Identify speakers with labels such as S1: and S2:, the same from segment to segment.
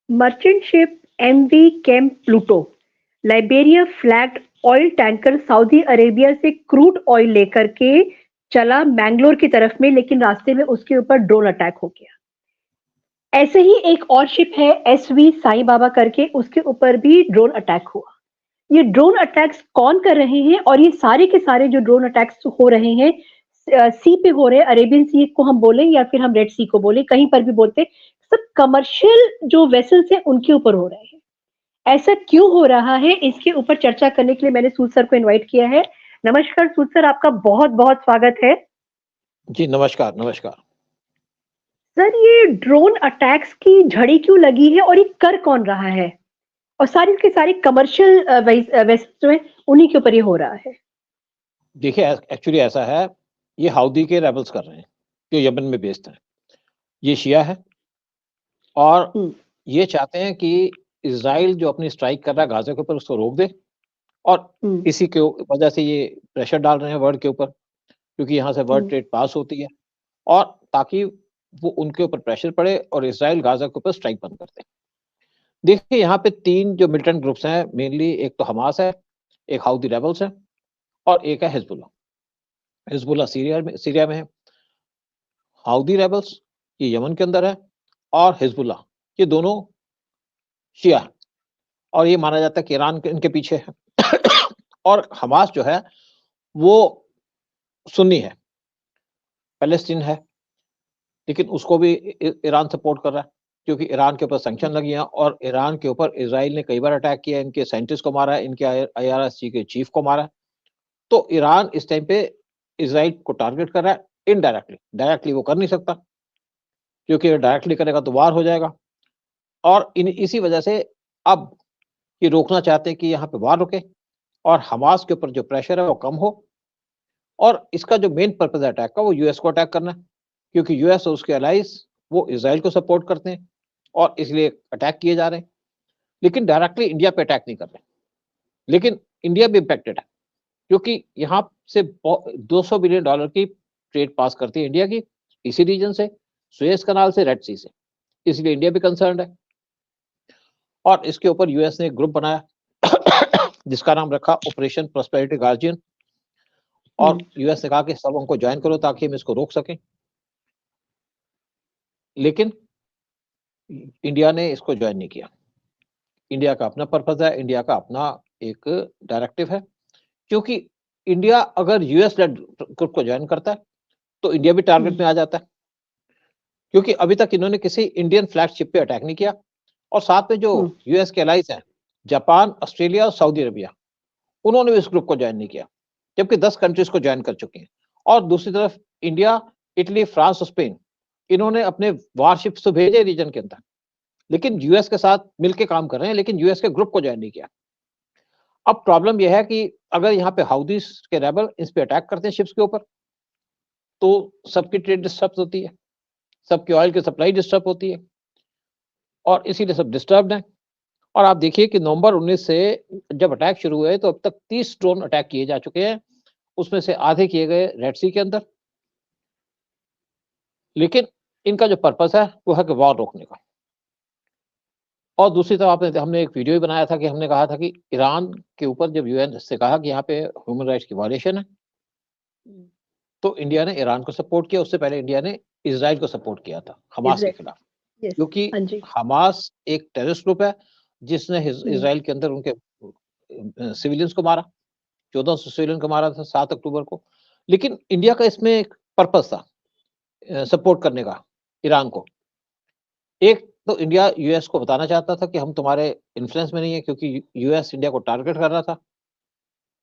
S1: Merchant ship MV Chem Pluto Liberia flagged oil tanker Saudi Arabia से crude oil लेकर के चला मैंगलोर की तरफ में, लेकिन रास्ते में उसके ऊपर ड्रोन अटैक हो गया। ऐसे ही एक और शिप है एसवी साईं बाबा करके, उसके ऊपर भी ड्रोन अटैक हुआ। ये ड्रोन अटैक्स कौन कर रहे हैं, और ये सारे के सारे जो ड्रोन अटैक्स हो रहे हैं सी पे हो रहे हैं, अरेबियन सी को हम बोले या फिर हम रेड सी को बोले, कहीं पर भी बोलते, सब कमर्शियल जो वेसल्स हैं उनके ऊपर हो रहे हैं। ऐसा क्यों हो रहा है, इसके ऊपर चर्चा करने के लिए मैंने सूद सर को इनवाइट किया है। नमस्कार सूद सर, आपका बहुत बहुत स्वागत है।
S2: जी नमस्कार नमस्कार।
S1: सर, ये ड्रोन अटैक्स की झड़ी क्यों लगी है और ये कर कौन रहा है, और सारी के सारी कमर्शियल वेस्ट जो है उन्हीं के ऊपर ये हो रहा है।
S2: देखिए एक्चुअली ऐसा है, ये हाउदी के रेबल्स कर रहे हैं जो यमन में बेस्ड हैं। ये शिया है और ये चाहते हैं कि इजराइल जो अपनी स्ट्राइक कर रहा है गाजा के ऊपर उसको रोक दे, और इसी के वजह से ये प्रेशर डाल रहे हैं वर्ल्ड के ऊपर, क्योंकि यहाँ से वर्ल्ड ट्रेड पास होती है, और ताकि वो उनके ऊपर प्रेशर पड़े और इजराइल गाजा के ऊपर स्ट्राइक बंद कर दे। देखिए यहाँ पे तीन जो मिलिटेंट ग्रुप्स हैं मेनली, एक तो हमास है, एक हाउदी रेबल्स है, और एक है हिजबुल्लाह। हिजबुल्लाह सीरिया में है, हाउदी रेबल्स ये यमन के अंदर है, और हिजबुल्लाह ये दोनों शिया है, और ये माना जाता है कि ईरान इनके पीछे है। और हमास जो है वो सुन्नी है, पैलेस्टीन है, लेकिन उसको भी ईरान सपोर्ट कर रहा है, क्योंकि ईरान के ऊपर सैंक्शन लगी हैं, और ईरान के ऊपर इजराइल ने कई बार अटैक किया, इनके साइंटिस्ट को मारा है, इनके IRGC के चीफ को मारा है। तो ईरान इस टाइम पे इजराइल को टारगेट कर रहा है इनडायरेक्टली, डायरेक्टली वो कर नहीं सकता, क्योंकि डायरेक्टली करेगा तो वार हो जाएगा। और इसी वजह से अब ये रोकना चाहते हैं कि यहाँ पे वार रुके और हमास के ऊपर जो प्रेशर है वो कम हो। और इसका जो मेन पर्पज है अटैक का, वो यूएस को अटैक करना है, क्योंकि यूएस और उसके अलाइज वो इजराइल को सपोर्ट करते हैं, और इसलिए अटैक किए जा रहे हैं। लेकिन डायरेक्टली इंडिया पे अटैक नहीं कर रहे, लेकिन इंडिया भी इम्पैक्टेड है, क्योंकि यहाँ से $200 बिलियन की ट्रेड पास करती है इंडिया की, इसी रीजन से, सुएज कनाल से, रेड सी से, इसलिए इंडिया भी कंसर्न है। और इसके ऊपर यूएस ने एक ग्रुप बनाया जिसका नाम रखा ऑपरेशन प्रॉस्पेरिटी गार्जियन, और यूएस ने कहा कि सब हमको ज्वाइन करो ताकि हम इसको रोक सकें। लेकिन इंडिया ने इसको ज्वाइन नहीं किया। इंडिया का अपना पर्पज है, इंडिया का अपना एक डायरेक्टिव है, क्योंकि इंडिया अगर यूएस लेड ग्रुप को ज्वाइन करता है तो इंडिया भी टारगेट में आ जाता है, क्योंकि अभी तक इन्होंने किसी इंडियन फ्लैगशिप पे अटैक नहीं किया। और साथ में जो यूएस के अलाइज हैं, जापान, ऑस्ट्रेलिया और सऊदी अरबिया, उन्होंने भी इस ग्रुप को ज्वाइन नहीं किया, जबकि 10 कंट्रीज को ज्वाइन कर चुकी हैं। और दूसरी तरफ इंडिया, इटली, फ्रांस और स्पेन, इन्होंने अपने वारशिप्स तो भेजे रीजन के अंदर, लेकिन यूएस के साथ मिलकर काम कर रहे हैं, लेकिन यूएस के ग्रुप को ज्वाइन नहीं किया। अब प्रॉब्लम यह है कि अगर यहाँ पे हाउदीज के रेबल इस पे अटैक करते हैं शिप्स के ऊपर, तो सबकी ट्रेड डिस्टर्ब होती है, सबकी ऑयल की सप्लाई डिस्टर्ब होती है, और इसीलिए सब डिस्टर्ब हैं। और आप देखिए कि नवंबर 19 से जब अटैक शुरू हुए तो अब तक 30 ड्रोन अटैक किए जा चुके हैं, उसमें से आधे किए गए रेड सी के अंदर। लेकिन इनका जो पर्पस है वो है कि वॉर रोकने का। और दूसरी तरफ हमने एक वीडियो भी बनाया था कि हमने कहा था कि ईरान के ऊपर जब यूएन से कहा कि यहाँ पे ह्यूमन राइट्स की वायलेशन है, तो इंडिया ने ईरान को सपोर्ट किया। उससे पहले इंडिया ने इजराइल को सपोर्ट किया था हमास के खिलाफ, क्योंकि हमास एक टेररिस्ट ग्रुप है जिसने इजराइल के अंदर उनके सिविलियंस को मारा, 1400 सिविलियन को मारा था 7 अक्टूबर को। लेकिन इंडिया का इसमें एक पर्पस था सपोर्ट करने का ईरान को। एक तो इंडिया यूएस को बताना चाहता था कि हम तुम्हारे इन्फ्लुएंस में नहीं है, क्योंकि यूएस इंडिया को टारगेट कर रहा था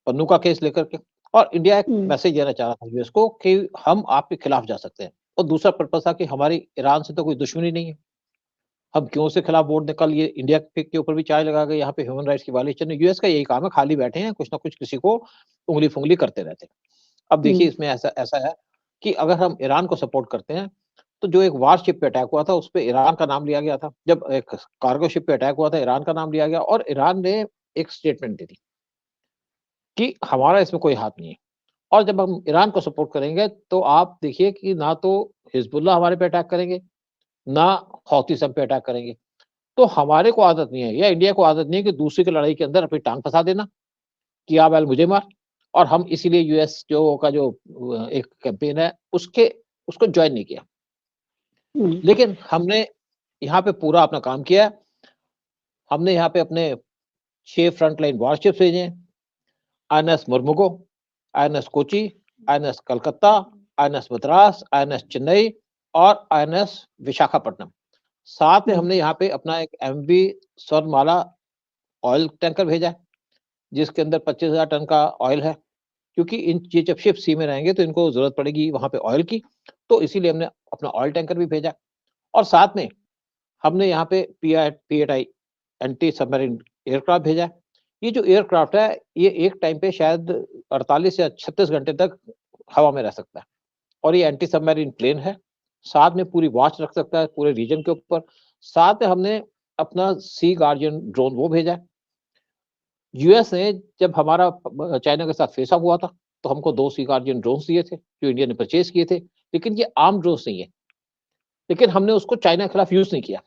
S2: पन्नू का केस लेकर के, और इंडिया एक मैसेज देना चाह रहा था यूएस को कि हम आपके खिलाफ जा सकते हैं। और दूसरा पर्पस था कि हमारी ईरान से तो कोई दुश्मनी नहीं है, हम क्यों से खिलाफ वोट निकल, ये इंडिया के ऊपर भी चाय लगा गए, यहाँ पे ह्यूमन राइट्स की वायलेशन है। यूएस का यही काम है, खाली बैठे हैं, कुछ ना कुछ किसी को उंगली फुंगली करते रहते हैं। अब देखिए इसमें ऐसा है कि अगर हम ईरान को सपोर्ट करते हैं, तो जो एक वार शिप पे अटैक हुआ था उस पे ईरान का नाम लिया गया था, जब एक कार्गो शिप पे अटैक हुआ था ईरान का नाम लिया गया, और ईरान ने एक स्टेटमेंट दी थी कि हमारा इसमें कोई हाथ नहीं है। और जब हम ईरान को सपोर्ट करेंगे तो आप देखिए कि ना तो हिजबुल्लाह हमारे पे अटैक करेंगे, ना हौथी सब पे अटैक करेंगे। तो हमारे को आदत नहीं है या इंडिया को आदत नहीं है कि दूसरे की लड़ाई के अंदर अपनी टांग फंसा देना कि आप बैल मुझे मार। और हम इसीलिए यूएस जो एक कैंपेन है उसको ज्वाइन नहीं किया। लेकिन हमने यहाँ पे पूरा अपना काम किया। हमने यहाँ पे अपने 6 फ्रंट लाइन वॉरशिप्स भेजे हैं, INS Mormugao, INS Kochi, INS Calcutta, INS Madras, INS Chennai और आईएनएस विशाखापट्टनम। साथ में हमने यहाँ पे अपना एक एमवी स्वर्णमाला ऑयल टैंकर भेजा है, जिसके अंदर 25,000 टन का ऑयल है, क्योंकि ये जब शिप सी में रहेंगे तो इनको जरूरत पड़ेगी वहां पे ऑयल की, तो इसीलिए हमने अपना ऑयल टैंकर भी भेजा। और साथ में हमने यहाँ पे P8I एंटी सबमरीन एयरक्राफ्ट भेजा। ये जो एयरक्राफ्ट है ये एक टाइम पे शायद 48 या 36 घंटे तक हवा में रह सकता है, और ये एंटी सबमरीन प्लेन है। साथ में पूरी वॉच रख सकता है पूरे रीजन के ऊपर। साथ में हमने अपना सी गार्जियन ड्रोन वो भेजा। यूएस ने जब हमारा चाइना के साथ फेस ऑफ हुआ था तो हमको 2 सी गार्जियन ड्रोन्स दिए थे जो इंडिया ने परचेज किए थे, लेकिन ये आर्म ड्रोन्स नहीं है। लेकिन हमने उसको चाइना के खिलाफ यूज नहीं किया।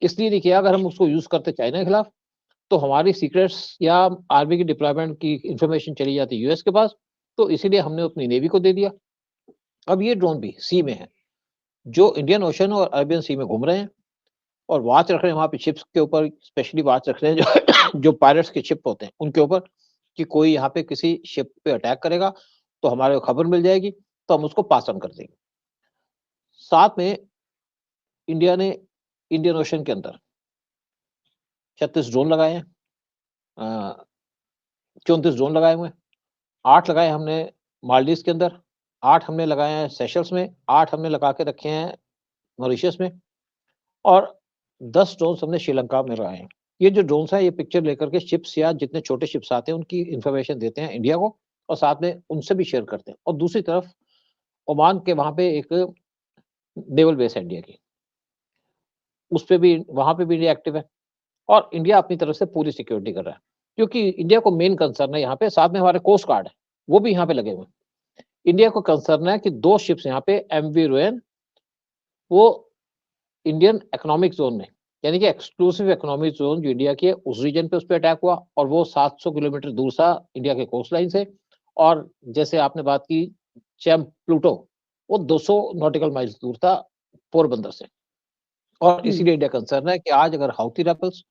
S2: इसलिए नहीं किया, अगर हम उसको यूज करते चाइना के खिलाफ तो हमारी सीक्रेट्स या आर्मी की डिप्लॉयमेंट की इंफॉर्मेशन चली जाती यूएस के पास, तो इसीलिए हमने अपनी नेवी को दे दिया। अब ये ड्रोन भी सी में है, जो इंडियन ओशन और अरेबियन सी में घूम रहे हैं और वॉच रख रहे हैं वहां पे शिप्स के ऊपर, स्पेशली वॉच रख रहे हैं जो पायलट्स के शिप होते हैं उनके ऊपर, कि कोई यहाँ पे किसी शिप पे अटैक करेगा तो हमारे को खबर मिल जाएगी, तो हम उसको पास ऑन कर देंगे। साथ में इंडिया ने इंडियन ओशन के अंदर 36 ड्रोन लगाए हैं, 34 ड्रोन लगाए हुए हैं। 8 लगाए हमने मालदीव्स के अंदर, 8 हमने लगाए हैं सेशल्स में, 8 हमने लगा के रखे हैं मॉरिशस में, और 10 ड्रोन्स हमने श्रीलंका में लगाए हैं। ये जो ड्रोन्स हैं ये पिक्चर लेकर के शिप्स या जितने छोटे शिप्स आते हैं उनकी इंफॉर्मेशन देते हैं इंडिया को, और साथ में उनसे भी शेयर करते हैं। और दूसरी तरफ ओमान के वहां पे एक नेवल बेस है इंडिया की, उस पे भी वहां पे भी इंडिया एक्टिव है, और इंडिया अपनी तरफ से पूरी सिक्योरिटी कर रहा है, क्योंकि इंडिया को मेन कंसर्न है यहाँ पे। साथ में हमारे कोस्ट गार्ड है वो भी यहाँ पे लगे हुए हैं। इंडिया को कंसर्न है कि 2 शिप्स यहाँ पे एमवी रोयन वो इंडियन इकोनॉमिक जोन में, यानी कि एक्सक्लूसिव इकोनॉमिक जोन जो इंडिया की है उस रीजन पे उस पर अटैक हुआ, और वो 700 किलोमीटर दूर था इंडिया के कोस्ट लाइन से। और जैसे आपने बात की चैम प्लूटो, वो 200 नॉटिकल माइल्स दूर था पोरबंदर से। और इसीलिए इंडिया कंसर्न है कि आज अगर हाउथी रेबल्स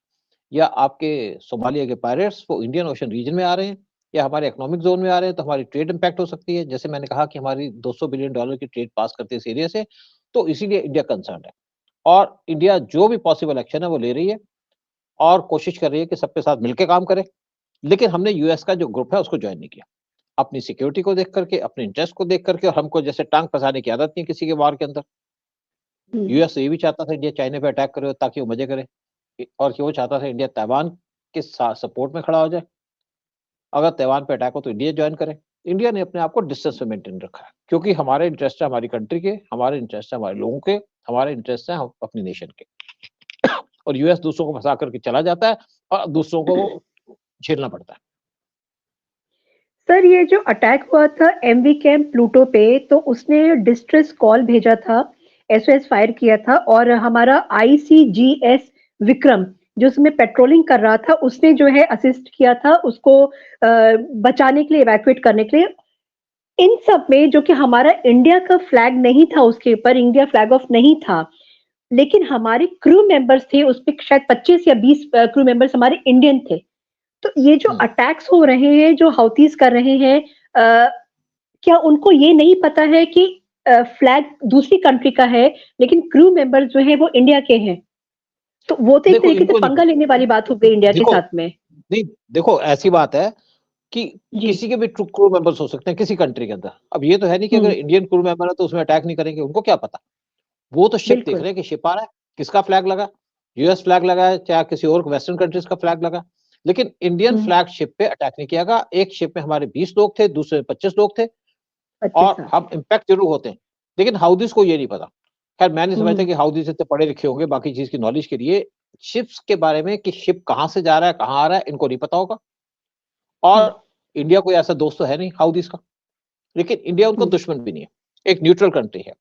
S2: या आपके सोमालिया के पायरेट्स वो इंडियन ओशन रीजन में आ रहे हैं या हमारे इकोनॉमिक जोन में आ रहे हैं, तो हमारी ट्रेड इंपैक्ट हो सकती है। जैसे मैंने कहा कि हमारी $200 बिलियन की ट्रेड पास करती है इस एरिया से, तो इसीलिए इंडिया कंसर्न है। और इंडिया जो भी पॉसिबल एक्शन है वो ले रही है और कोशिश कर रही है कि सबके साथ मिलकर काम करे। लेकिन हमने यूएस का जो ग्रुप है उसको ज्वाइन नहीं किया, अपनी सिक्योरिटी को देख करके, अपने इंटरेस्ट को देख करके, और हमको जैसे टांग फंसाने की आदत नहीं किसी के वार के अंदर। यूएस ये भी चाहता था इंडिया चाइना पे अटैक करे ताकि वो मजे करे, और वो चाहता था इंडिया ताइवान के साथ सपोर्ट में खड़ा हो जाए। अगर ताइवान पे अटैक हो तो इंडिया ज्वाइन करे। इंडिया ने अपने आप को डिस्टेंस में मेंटेन रखा है, क्योंकि हमारे इंटरेस्ट है हमारी कंट्री के, हमारे इंटरेस्ट है हमारे लोगों के, हमारे इंटरेस्ट है अपनी नेशन के। और यूएस दूसरों को फंसा करके चला जाता है और दूसरों को झेलना पड़ता है।
S1: सर, ये जो अटैक हुआ था एमवी कैंप प्लूटो पे, तो उसने डिस्ट्रेस कॉल भेजा था, एसओएस फायर किया था, और हमारा आईसीजीएस विक्रम जो उसमें पेट्रोलिंग कर रहा था उसने जो है असिस्ट किया था उसको बचाने के लिए, इवैक्यूएट करने के लिए। इन सब में जो कि हमारा इंडिया का फ्लैग नहीं था, उसके ऊपर इंडिया फ्लैग ऑफ नहीं था, लेकिन हमारे क्रू मेंबर्स थे उस पर, शायद 25 या 20 क्रू मेंबर्स हमारे इंडियन थे। तो ये जो अटैक्स हो रहे हैं जो हाउथीज कर रहे हैं, क्या उनको ये नहीं पता है कि फ्लैग दूसरी कंट्री का है लेकिन क्रू मेंबर्स जो है वो इंडिया के हैं? तो वो तो एक तरीके से पंगा लेने वाली बात हो गई इंडिया के साथ में।
S2: नहीं, देखो ऐसी बात है कि किसी के भी क्रू मेंबर्स हो सकते हैं किसी कंट्री के अंदर। अब ये तो है नहीं कि अगर इंडियन क्रू मेंबर है तो उसमें अटैक नहीं करेंगे, उनको क्या पता। वो तो शिप देख रहे हैं कि शिप आ रहा है, किसका फ्लैग लगा, यूएस फ्लैग लगा है चाहे किसी और वेस्टर्न कंट्रीज का फ्लैग लगा, लेकिन इंडियन फ्लैग शिप पे अटैक नहीं किया गया। एक शिप में हमारे 20 लोग थे, दूसरे 25 लोग थे, और हम इम्पैक्ट जरूर होते हैं, लेकिन हाउदीज को ये नहीं पता। खैर मैं नहीं समझता कि हाउदीज इतने पढ़े लिखे होंगे बाकी चीज की नॉलेज के लिए, शिप्स के बारे में कि शिप कहां से जा रहा है कहां आ रहा है इनको नहीं पता होगा। और इंडिया कोई ऐसा दोस्त तो है नहीं हाउदीज का, लेकिन इंडिया उनको दुश्मन भी नहीं है, एक न्यूट्रल कंट्री है।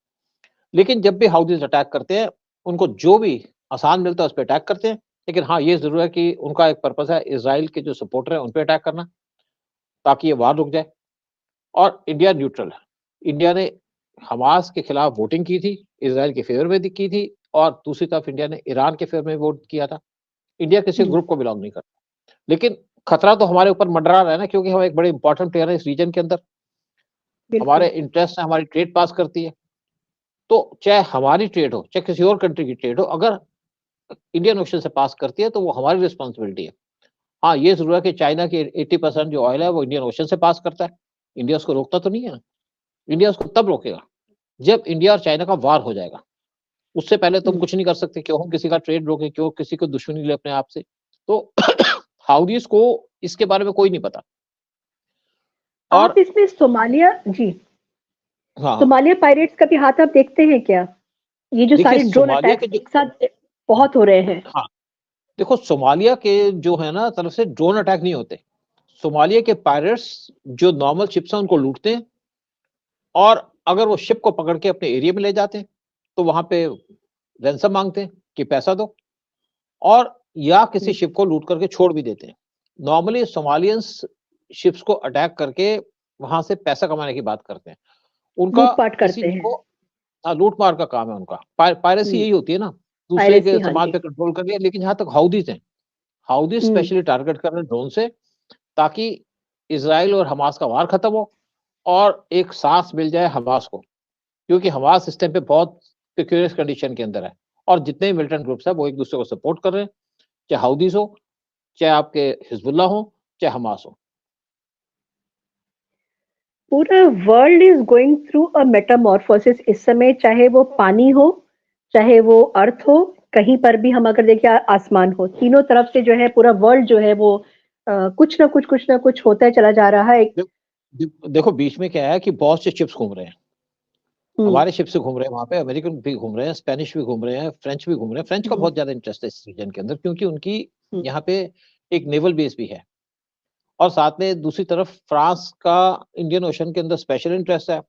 S2: लेकिन जब भी हाउदीज अटैक करते हैं उनको जो भी आसान मिलता है उस पे अटैक करते हैं। लेकिन हाँ, ये ज़रूर है कि उनका एक पर्पस है इज़राइल के जो सपोर्टर हैं उन पे अटैक करना, ताकि ये वार रुक जाए। और इंडिया न्यूट्रल है। इंडिया ने हमास के खिलाफ वोटिंग की थी, इज़राइल के फ़ेवर में की थी, और दूसरी तरफ इंडिया ने ईरान के फ़ेवर में वोट किया था। इंडिया किसी ग्रुप को बिलॉन्ग नहीं करता। लेकिन खतरा तो हमारे ऊपर मंडरा रहा है ना, क्योंकि हम एक बड़े इंपॉर्टेंट प्लेयर हैं इस रीजन के अंदर। हमारे
S1: बिल्कुल।
S2: इंटरेस्ट है, हमारी ट्रेड पास करती है। तो चाहे हमारी ट्रेड हो, चाहे किसी और कंट्री की ट्रेड हो, अगर इंडियन ओशन से पास करती है तो वो हमारी रिस्पॉन्सिबिलिटी है। हाँ, ये ज़रूर है कि चाइना की 80% जो ऑयल है वो इंडियन ओशन से पास करता है। इंडिया उसको रोकता तो नहीं है ना। इंडिया उसको तब रोकेगा जब इंडिया और चाइना का वार हो जाएगा। उससे पहले तो हम कुछ नहीं कर सकते। क्यों हम किसी का ट्रेड रोकें, क्यों किसी को दुश्मनी ले अपने आप से। तो हाउदीज को इसके बारे में कोई नहीं पता।
S1: आप
S2: और
S1: इसमें सोमालिया जी,
S2: हाँ, हाँ।
S1: सोमालिया पायरेट्स का भी हाथ आप देखते हैं क्या? ये जो
S2: देखिए
S1: सारे ड्रोन
S2: सोमालिया के
S1: अटैक्स
S2: जो
S1: एक साथ बहुत हो रहे हैं।
S2: हाँ, देखो सोमालिया के जो है ना तरफ से ड्रोन अटैक नहीं होते। सोमालिया के पायरेट्स जो नॉर्मल शिप्स हैं उनको लूटते हैं, और अगर वो शिप को पकड़ के अपने एरिया में ले जाते हैं, तो वहाँ पे रैंसम माँगते हैं कि पैसा दो, और या किसी
S1: हुँ,
S2: शिप को लूट करके छोड़ भी देते हैं। नॉर्मली सोमालियंस शिप्स को अटैक करके वहाँ से पैसा कमाने की बात करते हैं। उनका
S1: लूट-पाट
S2: किसी
S1: करते हैं।
S2: को हाँ, लूट-मार का काम है उनका। पायरेसी
S1: हुँ,
S2: यही होती है ना, दूसरे के
S1: पायरेसी हाँ
S2: सामान
S1: जी।
S2: पे कंट्रोल कर लिया। लेकिन जहाँ तक हाउदीज़ हैं, हाउदीज़
S1: हुँ,
S2: स्पेशली टारगेट कर रहे हैं ड्रोन से, ताकि इज़राइल और हमास का वार खत्म हो और एक साँस मिल जाए हमास को। क्योंकि हमास इस टाइम पे बहुत प्रिक्यूरियस कंडीशन के अंदर है, और जितने भी मिलिटेंट ग्रुप्स हैं वो एक-दूसरे को सपोर्ट कर रहे हैं, चाहे हाउदीज़ हो, चाहे आपके हिज़्बुल्लाह हो, चाहे हमास हो।
S1: पूरा world is going through a Metamorphosis इस समय, चाहे वो पानी हो, चाहे वो अर्थ हो, कहीं पर भी हम अगर देखें आसमान हो, तीनों तरफ से जो है पूरा वर्ल्ड जो है वो कुछ ना कुछ होता चला जा रहा है।
S2: दे देखो बीच में क्या है कि बहुत से शिप्स घूम रहे हैं।
S1: हुँ,
S2: हमारे शिप से घूम रहे हैं वहाँ पे, अमेरिकन भी घूम रहे हैं, स्पेनिश भी घूम रहे हैं, फ्रेंच भी घूम रहे हैं। फ्रेंच का
S1: हुँ,
S2: बहुत ज़्यादा इंटरेस्ट है इस रीजन के अंदर, क्योंकि उनकी
S1: हुँ,
S2: यहाँ पे एक नेवल बेस भी है। और साथ में दूसरी तरफ फ्रांस का इंडियन ओशन के अंदर स्पेशल इंटरेस्ट है।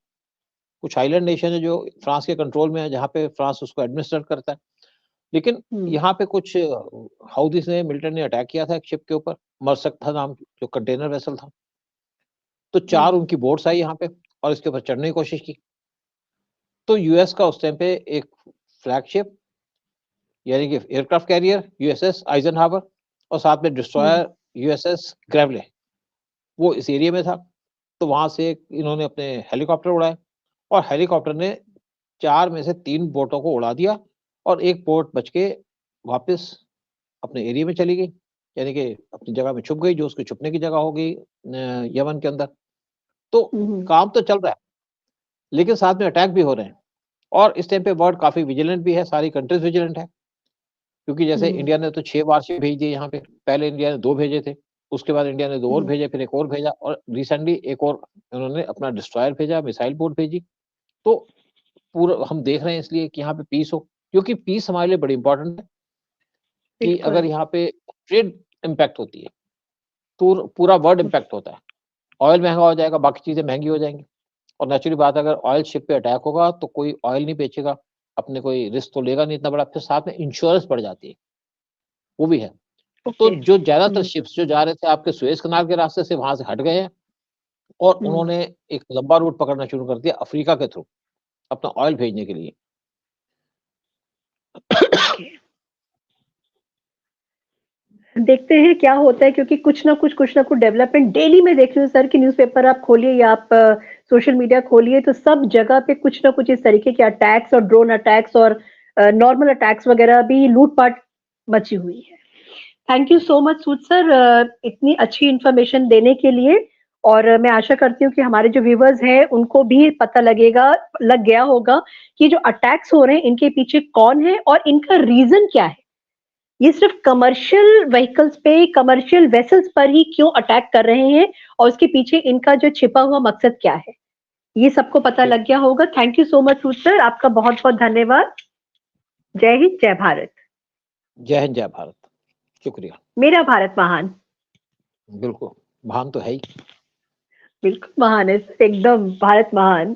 S2: कुछ आइलैंड नेशन है जो फ्रांस के कंट्रोल में है, जहाँ पे फ्रांस उसको एडमिनिस्टर करता है। लेकिन
S1: हुँ,
S2: यहाँ पे कुछ हाउदीज़ ने, मिलिटेंट ने अटैक किया था एक शिप के ऊपर, मरसक था नाम, जो कंटेनर वेसल था। तो 4
S1: हुँ,
S2: उनकी बोट्स आई यहाँ पे और इसके ऊपर चढ़ने की कोशिश की। तो यूएस का उस टाइम पे एक फ्लैगशिप, यानी कि एयरक्राफ्ट कैरियर यूएसएस आइज़नहावर, और साथ में
S1: हुँ,
S2: डिस्ट्रॉयर यूएसएस ग्रेवले, वो इस एरिया में था। तो वहाँ से इन्होंने अपने हेलीकॉप्टर उड़ाए, और हेलीकॉप्टर ने 4 में से 3 बोटों को उड़ा दिया, और 1 बोट बच के वापस अपने एरिया में चली गई, यानी कि अपनी जगह में छुप गई, जो उसकी छुपने की जगह हो गई यमन के अंदर। तो
S1: हुँ,
S2: काम तो चल रहा है, लेकिन साथ में अटैक भी हो रहे हैं, और इस टाइम पे वर्ल्ड काफ़ी विजिलेंट भी है, सारी कंट्रीज़ विजिलेंट है। क्योंकि जैसे
S1: हुँ,
S2: इंडिया ने तो 6 वारशिप भेज दिए यहाँ पे, पहले इंडिया ने 2 भेजे थे, उसके बाद इंडिया ने 2 और
S1: हुँ,
S2: भेजे, फिर 1 और भेजा, और रिसेंटली एक और उन्होंने अपना डिस्ट्रॉयर भेजा, मिसाइल बोट भेजी। तो पूरा हम देख रहे हैं इसलिए कि यहाँ पे पीस हो, क्योंकि पीस हमारे लिए बड़ी इंपॉर्टेंट है। कि अगर
S1: बिल्कुल।
S2: यहाँ पे ट्रेड इम्पैक्ट होती है, तो पूरा वर्ल्ड
S1: हुँ,
S2: इम्पैक्ट होता है। ऑयल महँगा हो जाएगा, बाकी चीज़ें महँगी हो जाएँगी, और नेचुरली बात है, अगर ऑयल शिप पे अटैक होगा तो कोई ऑयल नहीं बेचेगा, अपने कोई रिस्क तो लेगा नहीं इतना बड़ा, फिर साथ में इंश्योरेंस बढ़ जाती है, वो भी है। तो
S1: ओके।
S2: जो ज़्यादातर
S1: हुँ,
S2: शिप्स जो जा रहे थे आपके सुएज़ कनाल के रास्ते से, वहाँ से हट गए हैं, और
S1: हुँ,
S2: उन्होंने एक लंबा रूट पकड़ना शुरू कर दिया अफ्रीका के थ्रू, अपना ऑयल भेजने के लिए।
S1: ओके। देखते हैं क्या होता है, क्योंकि कुछ ना कुछ डेवलपमेंट डेली मैं देख रही हूँ सर कि न्यूज़पेपर आप खोलिए या आप सोशल मीडिया खोलिए तो सब जगह पे कुछ ना कुछ इस तरीके के अटैक्स और ड्रोन अटैक्स और नॉर्मल अटैक्स वगैरह भी लूट-पाट मची हुई है। Thank you so much Sood sir, इतनी अच्छी इन्फॉर्मेशन देने के लिए, और मैं आशा करती हूँ कि हमारे जो व्यूवर्स हैं उनको भी पता लग गया होगा कि जो अटैक्स हो रहे हैं इनके पीछे कौन है और इनका रीज़न क्या है। ये सिर्फ कमर्शियल व्हीकल्स पे, कमर्शियल वेसल्स पर ही क्यों अटैक कर रहे हैं और उसके पीछे इनका जो छिपा हुआ मकसद क्या है, ये सबको पता
S2: जी,
S1: लग गया होगा। Thank you so much Sood sir, आपका बहुत-बहुत धन्यवाद। जय हिंद, जय भारत।
S2: जय हिंद, जय भारत। शुक्रिया।
S1: मेरा भारत महान।
S2: बिल्कुल, महान तो है ही।
S1: बिल्कुल महान है, एकदम भारत महान।